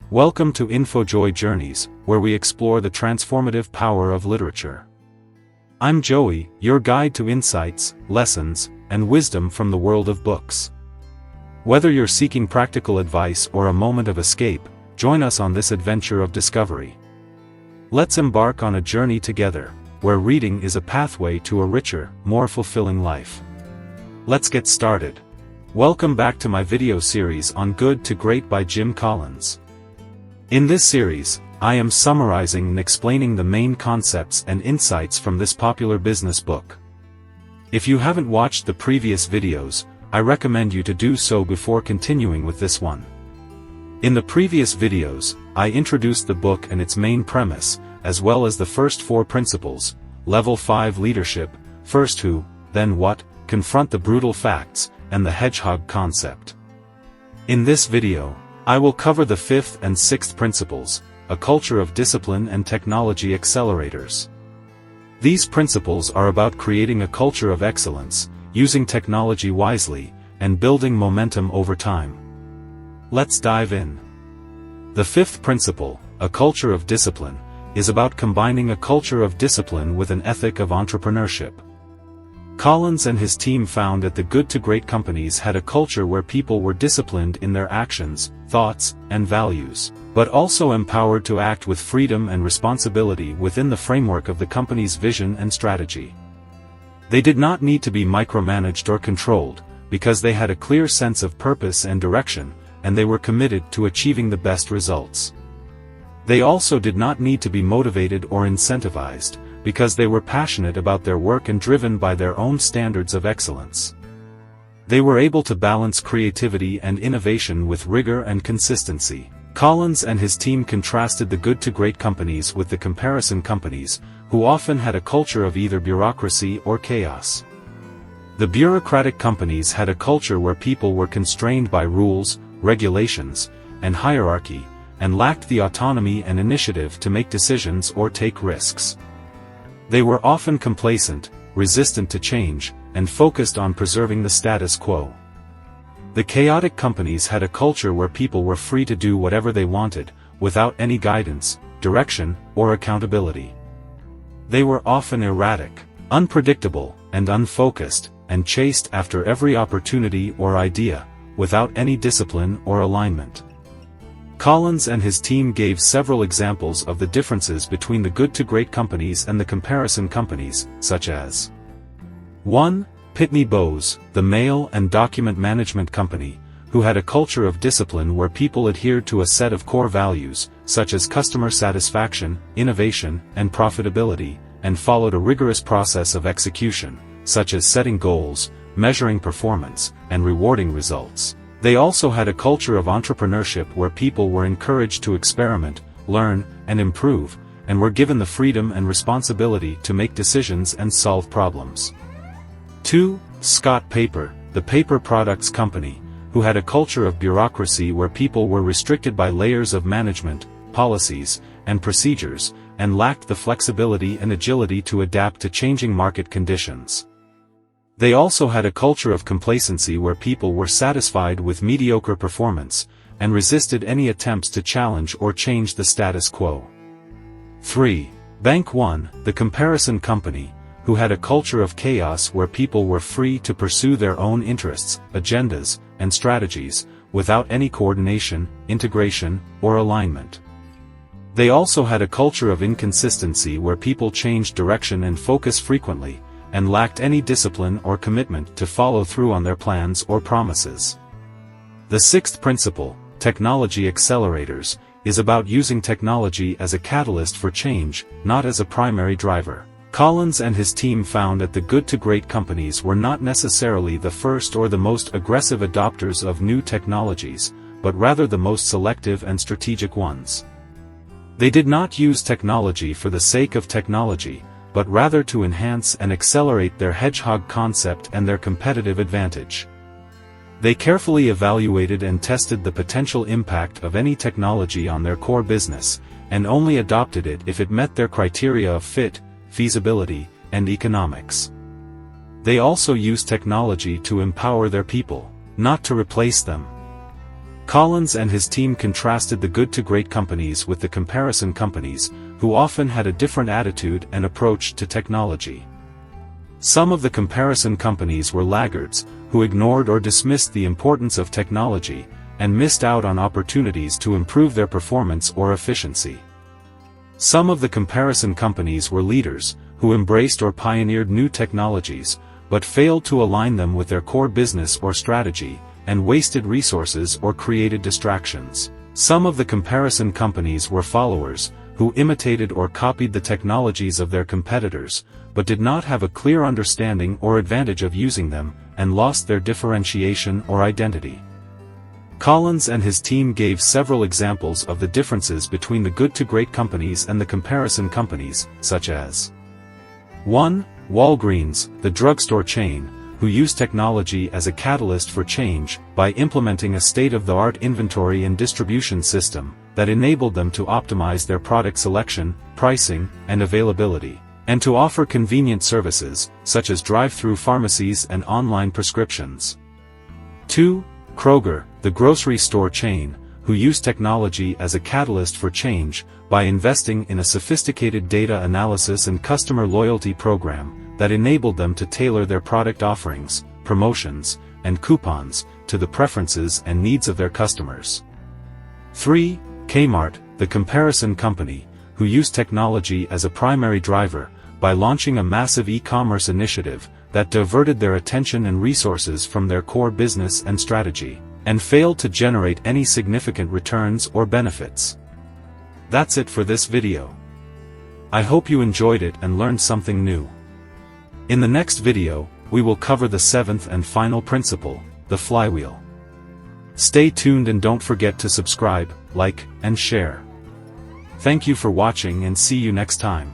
Welcome to InfoJoy Journeys, where we explore the transformative power of literature. I'm Joey, your guide to insights, lessons, and wisdom from the world of books. Whether you're seeking practical advice or a moment of escape, join us on this adventure of discovery. Let's embark on a journey together, where reading is a pathway to a richer, more fulfilling life. Let's get started. Welcome back to my video series on Good to Great by Jim Collins. In this series, I am summarizing and explaining the main concepts and insights from this popular business book. If you haven't watched the previous videos, I recommend you to do so before continuing with this one. In the previous videos, I introduced the book and its main premise, as well as the first 4 principles: Level 5 Leadership, First Who, Then What, Confront the Brutal Facts, and the Hedgehog Concept. In this video, I will cover the 5th and 6th principles, a culture of discipline and technology accelerators. These principles are about creating a culture of excellence, using technology wisely, and building momentum over time. Let's dive in. The 5th principle, a culture of discipline, is about combining a culture of discipline with an ethic of entrepreneurship. Collins and his team found that the good to great companies had a culture where people were disciplined in their actions, thoughts, and values, but also empowered to act with freedom and responsibility within the framework of the company's vision and strategy. They did not need to be micromanaged or controlled, because they had a clear sense of purpose and direction, and they were committed to achieving the best results. They also did not need to be motivated or incentivized, because they were passionate about their work and driven by their own standards of excellence. They were able to balance creativity and innovation with rigor and consistency. Collins and his team contrasted the good to great companies with the comparison companies, who often had a culture of either bureaucracy or chaos. The bureaucratic companies had a culture where people were constrained by rules, regulations, and hierarchy, and lacked the autonomy and initiative to make decisions or take risks. They were often complacent, resistant to change, and focused on preserving the status quo. The chaotic companies had a culture where people were free to do whatever they wanted, without any guidance, direction, or accountability. They were often erratic, unpredictable, and unfocused, and chased after every opportunity or idea, without any discipline or alignment. Collins and his team gave several examples of the differences between the good to great companies and the comparison companies, such as 1. Pitney Bowes, the mail and document management company, who had a culture of discipline where people adhered to a set of core values, such as customer satisfaction, innovation, and profitability, and followed a rigorous process of execution, such as setting goals, measuring performance, and rewarding results. They also had a culture of entrepreneurship where people were encouraged to experiment, learn, and improve, and were given the freedom and responsibility to make decisions and solve problems. 2. Scott Paper, the paper products company, who had a culture of bureaucracy where people were restricted by layers of management, policies, and procedures, and lacked the flexibility and agility to adapt to changing market conditions. They also had a culture of complacency where people were satisfied with mediocre performance, and resisted any attempts to challenge or change the status quo. 3. Bank One, the comparison company, who had a culture of chaos where people were free to pursue their own interests, agendas, and strategies, without any coordination, integration, or alignment. They also had a culture of inconsistency where people changed direction and focus frequently, and lacked any discipline or commitment to follow through on their plans or promises. The 6th principle, Technology Accelerators, is about using technology as a catalyst for change, not as a primary driver. Collins and his team found that the good to great companies were not necessarily the first or the most aggressive adopters of new technologies, but rather the most selective and strategic ones. They did not use technology for the sake of technology, but rather to enhance and accelerate their hedgehog concept and their competitive advantage. They carefully evaluated and tested the potential impact of any technology on their core business, and only adopted it if it met their criteria of fit, feasibility, and economics. They also used technology to empower their people, not to replace them. Collins and his team contrasted the good to great companies with the comparison companies, who often had a different attitude and approach to technology. Some of the comparison companies were laggards, who ignored or dismissed the importance of technology, and missed out on opportunities to improve their performance or efficiency. Some of the comparison companies were leaders, who embraced or pioneered new technologies, but failed to align them with their core business or strategy, and wasted resources or created distractions. Some of the comparison companies were followers, who imitated or copied the technologies of their competitors, but did not have a clear understanding or advantage of using them, and lost their differentiation or identity. Collins and his team gave several examples of the differences between the good to great companies and the comparison companies, such as 1. Walgreens, the drugstore chain, who used technology as a catalyst for change by implementing a state-of-the-art inventory and distribution system that enabled them to optimize their product selection, pricing, and availability, and to offer convenient services, such as drive-through pharmacies and online prescriptions. 2. Kroger, the grocery store chain, who used technology as a catalyst for change by investing in a sophisticated data analysis and customer loyalty program that enabled them to tailor their product offerings, promotions, and coupons to the preferences and needs of their customers. 3. Kmart, the comparison company, who used technology as a primary driver by launching a massive e-commerce initiative that diverted their attention and resources from their core business and strategy, and failed to generate any significant returns or benefits. That's it for this video. I hope you enjoyed it and learned something new. In the next video, we will cover the seventh and final principle, the flywheel. Stay tuned and don't forget to subscribe, like, and share. Thank you for watching and see you next time.